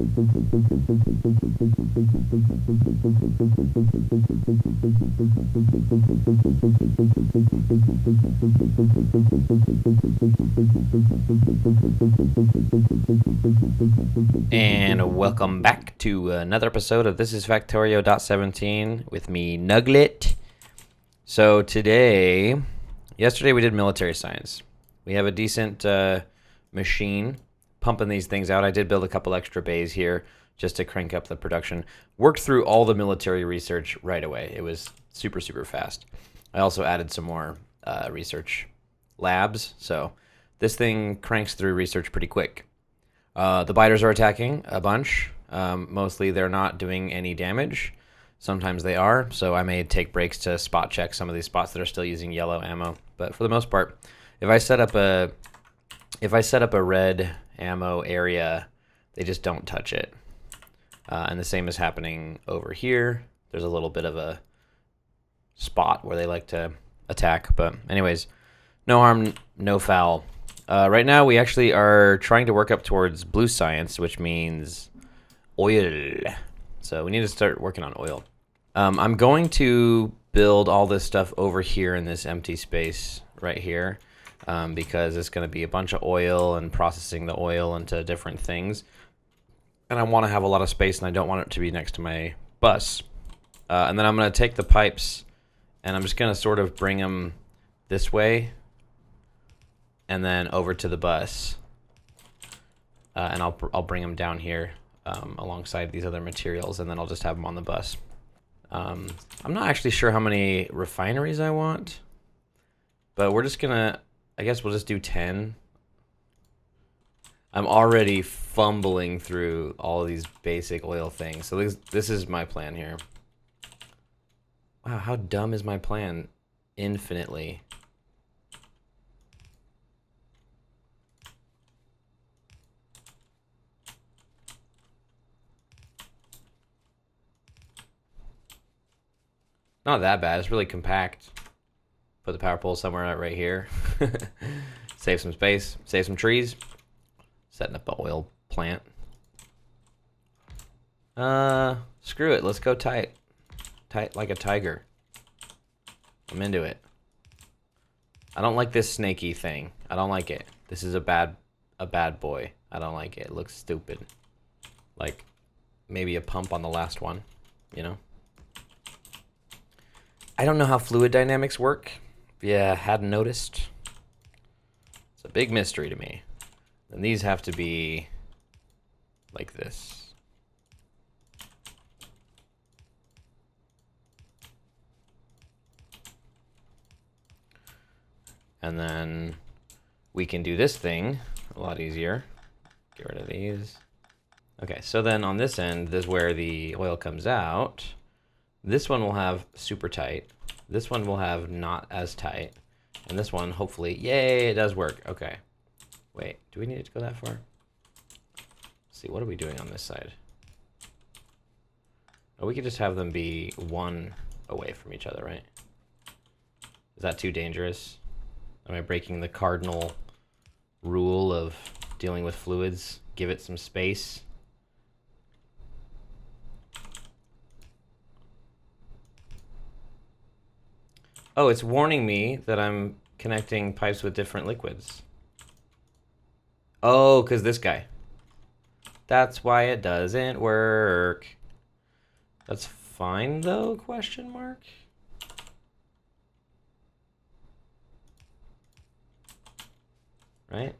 And welcome back to another episode of This is Factorio.17 with me, Nuglet. So yesterday we did military science. We have a decent machine pumping these things out. I did build a couple extra bays here just to crank up the production. Worked through all the military research right away. It was super, super fast. I also added some more research labs. So this thing cranks through research pretty quick. The biters are attacking a bunch. Mostly they're not doing any damage. Sometimes they are, so I may take breaks to spot check some of these spots that are still using yellow ammo. But for the most part, if I set up a red ammo area, they just don't touch it. And the same is happening over here. There's a little bit of a spot where they like to attack. But anyways, no harm, no foul. Right now, we actually are trying to work up towards blue science, which means oil. So we need to start working on oil. I'm going to build all this stuff over here in this empty space right here because it's going to be a bunch of oil and processing the oil into different things. And I want to have a lot of space, and I don't want it to be next to my bus. And then I'm going to take the pipes, and I'm just going to sort of bring them this way and then over to the bus. And I'll bring them down here alongside these other materials, and then I'll just have them on the bus. I'm not actually sure how many refineries I want, but we're just gonna, I guess we'll just do 10. I'm already fumbling through all of these basic oil things. So this is my plan here. Wow, how dumb is my plan? Infinitely. Not that bad. It's really compact. Put the power pole somewhere right here. Save some space. Save some trees. Setting up an oil plant. Screw it. Let's go tight. Tight like a tiger. I'm into it. I don't like this snaky thing. I don't like it. This is a bad boy. I don't like it. It looks stupid. Like maybe a pump on the last one, you know? I don't know how fluid dynamics work. Yeah, hadn't noticed. It's a big mystery to me. And these have to be like this. And then we can do this thing a lot easier. Get rid of these. Okay, so then on this end, this is where the oil comes out. This one will have super tight. This one will have not as tight. And this one, hopefully, yay, it does work. Okay. Wait, do we need it to go that far? Let's see, what are we doing on this side? Oh, we could just have them be one away from each other, right? Is that too dangerous? Am I breaking the cardinal rule of dealing with fluids? Give it some space. Oh, it's warning me that I'm connecting pipes with different liquids. Oh, because this guy. That's why it doesn't work. That's fine, though, question mark? Right?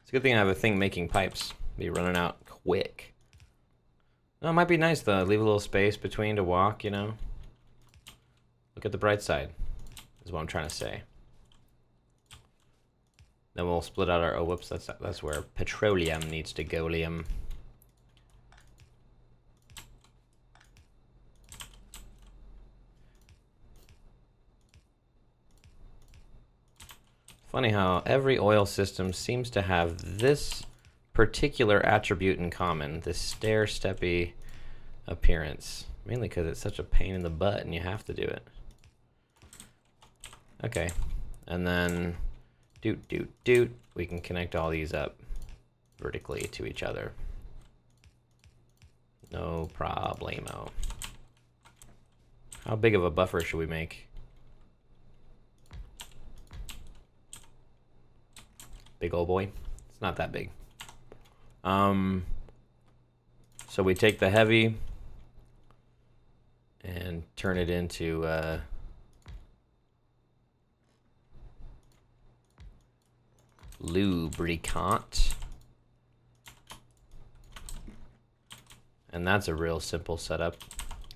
It's a good thing I have a thing making pipes. Be running out quick. No, it might be nice, though. Leave a little space between to walk, you know? Look at the bright side, is what I'm trying to say. Then we'll split out our... Oh, whoops, that's where petroleum needs to go, Liam. Funny how every oil system seems to have this particular attribute in common, this stair-steppy appearance. Mainly because it's such a pain in the butt and you have to do it. Okay, and then Doot, doot, doot. We can connect all these up vertically to each other. No problemo. How big of a buffer should we make? Big old boy. It's not that big. So we take the heavy and turn it into lubricant. And that's a real simple setup.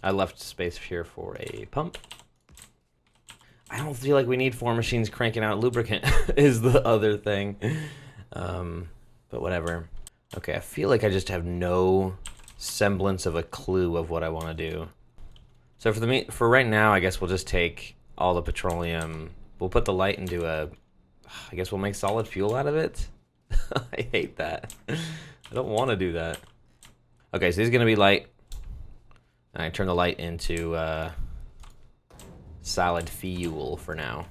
I left space here for a pump. I don't feel like we need 4 machines cranking out lubricant is the other thing. But whatever. Okay, I feel like I just have no semblance of a clue of what I want to do. So for right now, I guess we'll just take all the petroleum. We'll put the light into I guess we'll make solid fuel out of it. I hate that. I don't want to do that. Okay, so this is going to be light. And I turn the light into solid fuel for now.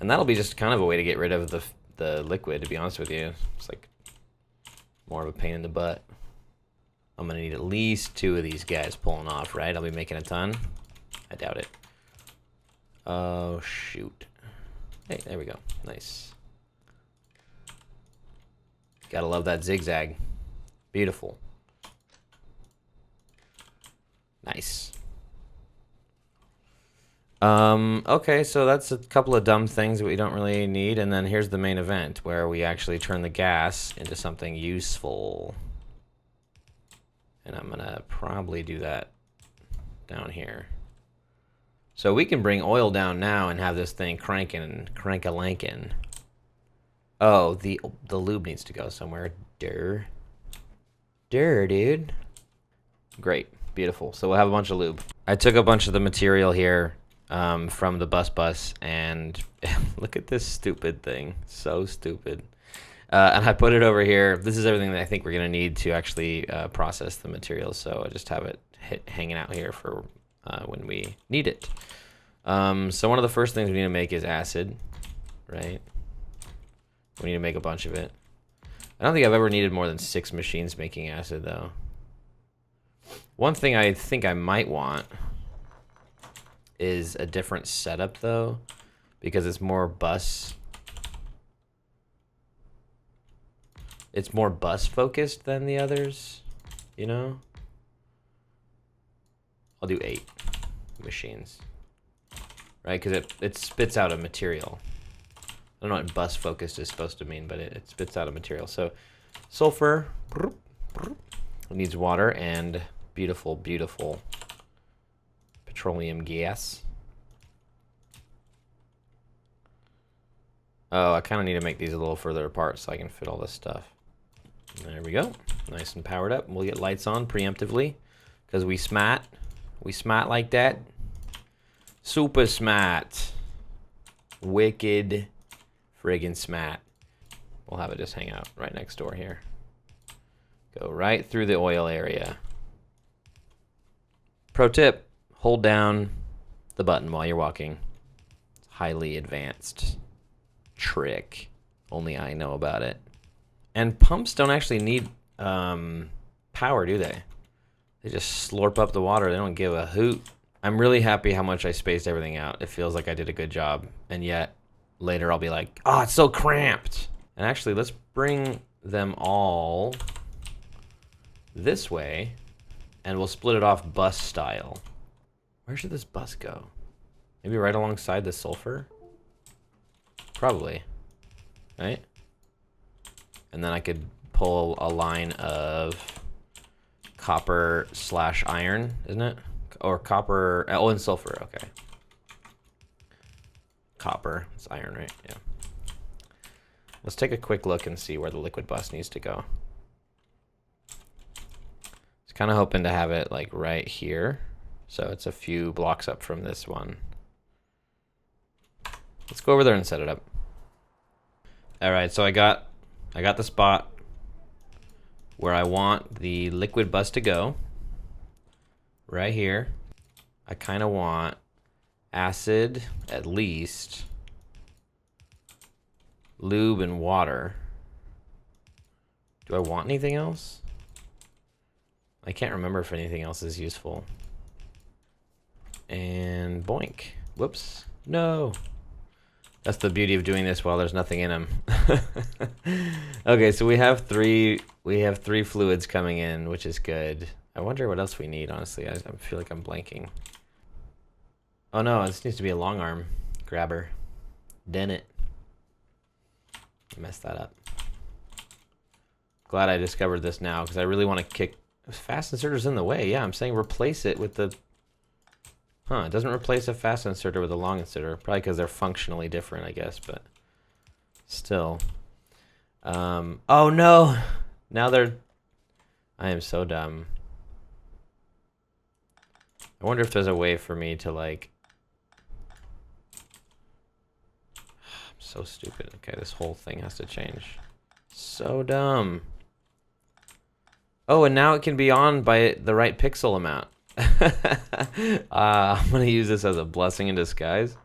And that'll be just kind of a way to get rid of the liquid, to be honest with you. It's like more of a pain in the butt. I'm going to need at least 2 of these guys pulling off, right? I'll be making a ton. I doubt it. Oh, shoot. Hey, there we go. Nice. Gotta love that zigzag. Beautiful. Nice. Okay, so that's a couple of dumb things that we don't really need, and then here's the main event, where we actually turn the gas into something useful. And I'm gonna probably do that down here. So we can bring oil down now and have this thing cranking, crank-a-lankin'. Oh, the lube needs to go somewhere. Durr, dude. Great. Beautiful. So we'll have a bunch of lube. I took a bunch of the material here from the bus, and look at this stupid thing. So stupid. And I put it over here. This is everything that I think we're going to need to actually process the materials. So I just have it hanging out here for when we need it. So one of the first things we need to make is acid, right? We need to make a bunch of it. I don't think I've ever needed more than 6 machines making acid, though. One thing I think I might want is a different setup, though, because it's more bus. It's more bus focused than the others, you know? I'll do 8 machines, right? Because it spits out a material. I don't know what bus focused is supposed to mean, but it spits out a material. So sulfur needs water and beautiful, beautiful petroleum gas. Oh, I kind of need to make these a little further apart so I can fit all this stuff. There we go. Nice and powered up. We'll get lights on preemptively because we smart. We smart like that. Super smart. Wicked friggin' smart. We'll have it just hang out right next door here. Go right through the oil area. Pro tip, hold down the button while you're walking. It's highly advanced trick. Only I know about it. And pumps don't actually need power, do they? They just slurp up the water. They don't give a hoot. I'm really happy how much I spaced everything out. It feels like I did a good job. And yet, later I'll be like, oh, it's so cramped. And actually, let's bring them all this way. And we'll split it off bus style. Where should this bus go? Maybe right alongside the sulfur? Probably. Right? And then I could pull a line of copper / iron, isn't it? Or copper, oh, and sulfur, okay. Copper, it's iron, right? Yeah. Let's take a quick look and see where the liquid bus needs to go. I was kind of hoping to have it like right here. So it's a few blocks up from this one. Let's go over there and set it up. All right, so I got the spot where I want the liquid bus to go. Right here. I kind of want acid at least lube and water. Do I want anything else? I can't remember if anything else is useful. And boink. Whoops. No. That's the beauty of doing this while there's nothing in them. Okay, so we have three fluids coming in, which is good. I wonder what else we need, honestly. I feel like I'm blanking. Oh no, this needs to be a long arm grabber. Den it. I messed that up. Glad I discovered this now, because I really want to kick... Fast inserter's in the way. Yeah, I'm saying replace it with the... Huh, it doesn't replace a fast inserter with a long inserter. Probably because they're functionally different, I guess, but... Still. Oh no! Now they're... I am so dumb. I wonder if there's a way for me to, like... I'm so stupid. Okay, this whole thing has to change. So dumb. Oh, and now it can be on by the right pixel amount. I'm going to use this as a blessing in disguise.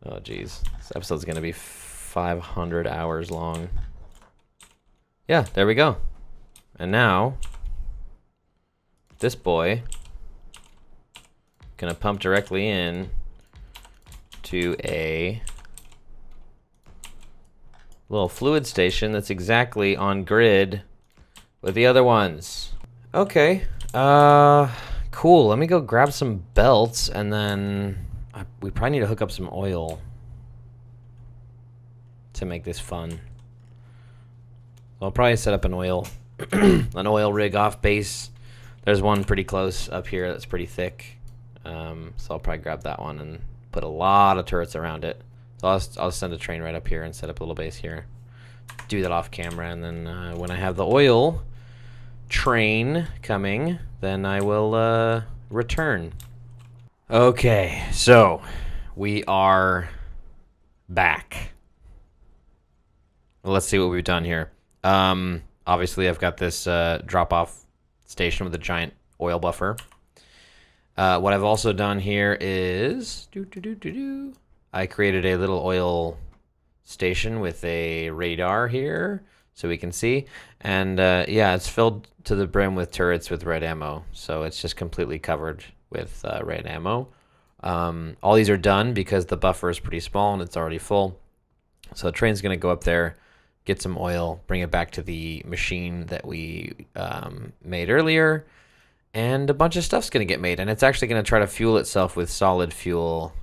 Oh, geez. This episode's going to be 500 hours long. Yeah, there we go. And now, this boy going to pump directly in to a little fluid station that's exactly on grid with the other ones. Okay. Cool. Let me go grab some belts, and then we probably need to hook up some oil to make this fun. I'll probably set up an oil an oil rig off base. There's one pretty close up here that's pretty thick. So I'll probably grab that one and put a lot of turrets around it. So I'll send a train right up here and set up a little base here. Do that off camera, and then when I have the oil train coming, then I will return. Okay, so we are back. Let's see what we've done here. Obviously, I've got this drop-off station with a giant oil buffer. What I've also done here is I created a little oil station with a radar here so we can see, and yeah, it's filled to the brim with turrets with red ammo, so it's just completely covered with red ammo. All these are done because the buffer is pretty small and it's already full, so the train's going to go up there, get some oil, bring it back to the machine that we made earlier, and a bunch of stuff's going to get made, and it's actually going to try to fuel itself with solid fuel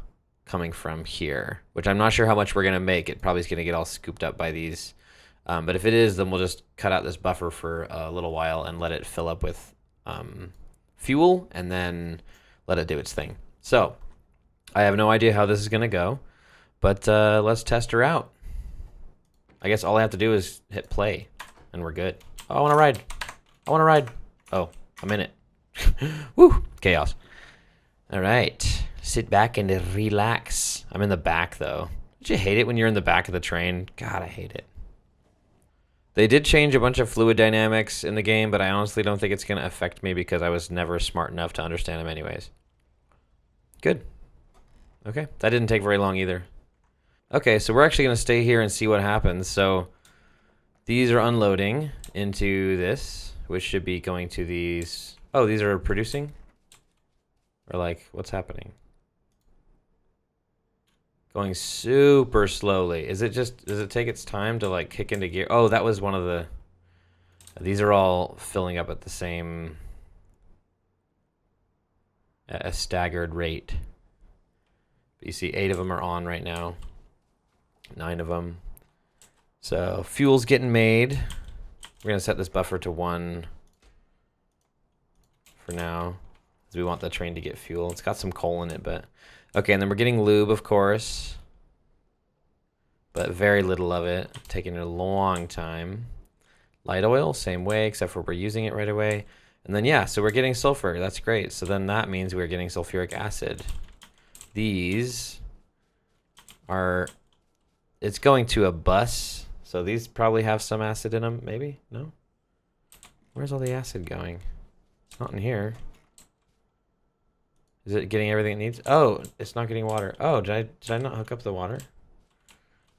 coming from here, which I'm not sure how much we're going to make. It probably is going to get all scooped up by these. But if it is, then we'll just cut out this buffer for a little while and let it fill up with fuel, and then let it do its thing. So I have no idea how this is going to go, but let's test her out. I guess all I have to do is hit play, and we're good. Oh, I want to ride. I want to ride. Oh, I'm in it. Woo! Chaos. All right. Sit back and relax. I'm in the back, though. Don't you hate it when you're in the back of the train? God, I hate it. They did change a bunch of fluid dynamics in the game, but I honestly don't think it's going to affect me because I was never smart enough to understand them anyways. Good. Okay. That didn't take very long either. Okay, so we're actually going to stay here and see what happens. So these are unloading into this, which should be going to these. Oh, these are producing? Or like, what's happening? Going super slowly. Is it just, does it take its time to like kick into gear? Oh, that was one of the, these are all filling up at the same, at a staggered rate. But you see 8 of them are on right now. 9 of them. So fuel's getting made. We're gonna set this buffer to 1 for now, because we want the train to get fuel. It's got some coal in it, but okay. And then we're getting lube, of course, but very little of it, taking a long time. Light oil, same way, except for we're using it right away. And then yeah, so we're getting sulfur. That's great. So then that means we're getting sulfuric acid. These are, it's going to a bus, so these probably have some acid in them. Maybe? No? Where's all the acid going? It's not in here. Is it getting everything it needs? Oh, it's not getting water. Oh, did I not hook up the water?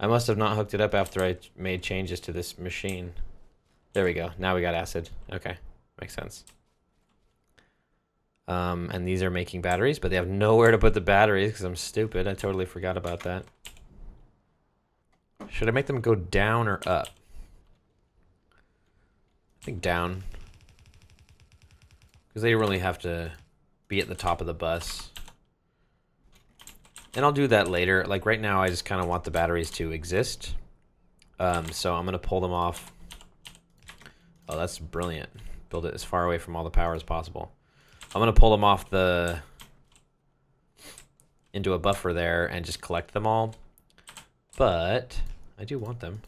I must have not hooked it up after I made changes to this machine. There we go. Now we got acid. Okay, makes sense. And these are making batteries, but they have nowhere to put the batteries because I'm stupid. I totally forgot about that. Should I make them go down or up? I think down. Because they really have to be at the top of the bus. And I'll do that later. Like right now, I just kind of want the batteries to exist. So I'm going to pull them off. Oh, that's brilliant. Build it as far away from all the power as possible. I'm going to pull them off into a buffer there and just collect them all. But I do want them.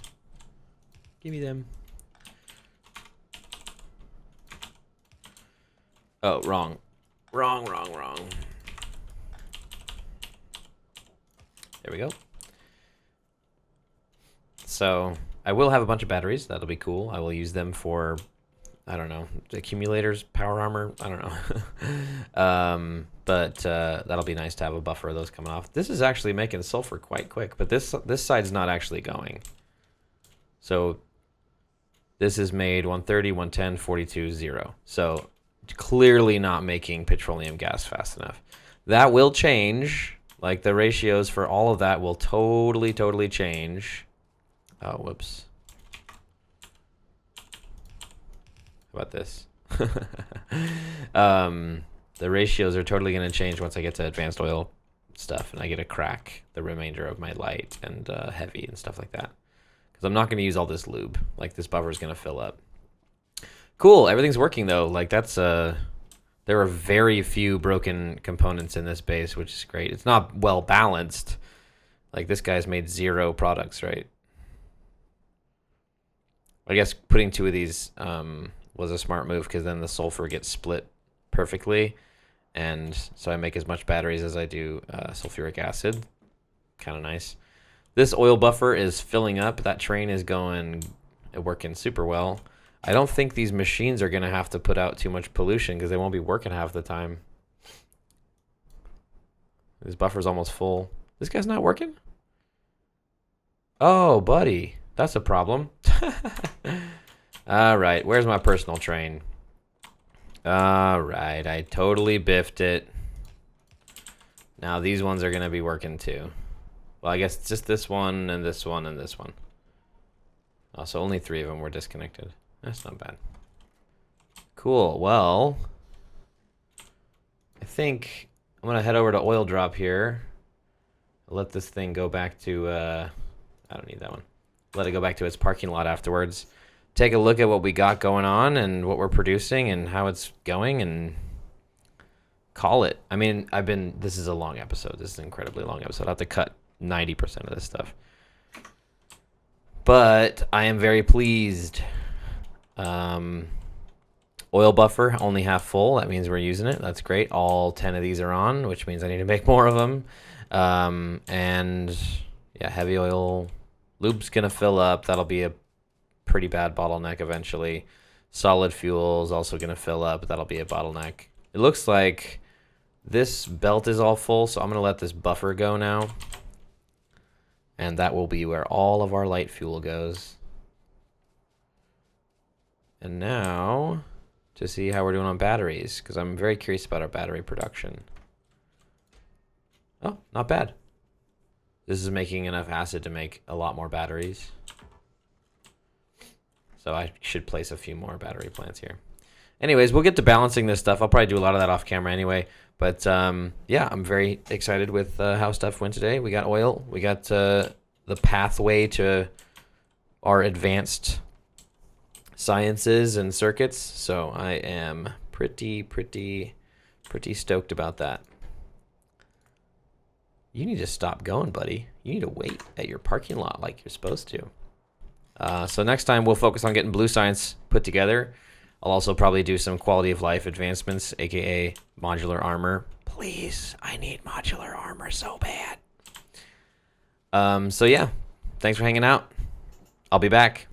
Give me them. Oh, wrong. Wrong. There we go. So I will have a bunch of batteries. That'll be cool. I will use them for, I don't know, accumulators, power armor. I don't know. But that'll be nice to have a buffer of those coming off. This is actually making sulfur quite quick, but this side's not actually going. So this is made 130, 110, 42, 0. So clearly not making petroleum gas fast enough. That will change. Like the ratios for all of that will totally change. Oh, whoops. How about this? The ratios are totally going to change once I get to advanced oil stuff and I get to crack the remainder of my light and heavy and stuff like that. Because I'm not going to use all this lube. Like this buffer is going to fill up. Cool. Everything's working though. Like that's there are very few broken components in this base, which is great. It's not well balanced. Like this guy's made 0 products, right? I guess putting 2 of these was a smart move because then the sulfur gets split perfectly. And so I make as much batteries as I do sulfuric acid. Kind of nice. This oil buffer is filling up. That train is working super well. I don't think these machines are going to have to put out too much pollution because they won't be working half the time. This buffer's almost full. This guy's not working? Oh, buddy. That's a problem. All right. Where's my personal train? All right. I totally biffed it. Now these ones are going to be working too. Well, I guess it's just this one and this one and this one. Oh, so only 3 of them were disconnected. That's not bad. Cool. Well, I think I'm going to head over to oil drop here. I'll let this thing go back to, I don't need that one. Let it go back to its parking lot afterwards. Take a look at what we got going on and what we're producing and how it's going and call it. I mean, this is a long episode. This is an incredibly long episode. I have to cut 90% of this stuff. But I am very pleased. Oil buffer only half full. That means we're using it. That's great. All 10 of these are on, which means I need to make more of them. And yeah, heavy oil lube's gonna fill up. That'll be a pretty bad bottleneck eventually. Solid fuel is also gonna fill up. That'll be a bottleneck. It looks like this belt is all full, so I'm gonna let this buffer go now. And that will be where all of our light fuel goes. And now, to see how we're doing on batteries, because I'm very curious about our battery production. Oh, not bad. This is making enough acid to make a lot more batteries. So I should place a few more battery plants here. Anyways, we'll get to balancing this stuff. I'll probably do a lot of that off camera anyway. But yeah, I'm very excited with how stuff went today. We got oil. We got the pathway to our advanced sciences and circuits. So I am pretty stoked about that. You need to stop going, buddy. You need to wait at your parking lot like you're supposed to. So next time we'll focus on getting blue science put together. I'll also probably do some quality of life advancements, aka modular armor. Please, I need modular armor so bad. So yeah, thanks for hanging out. I'll be back.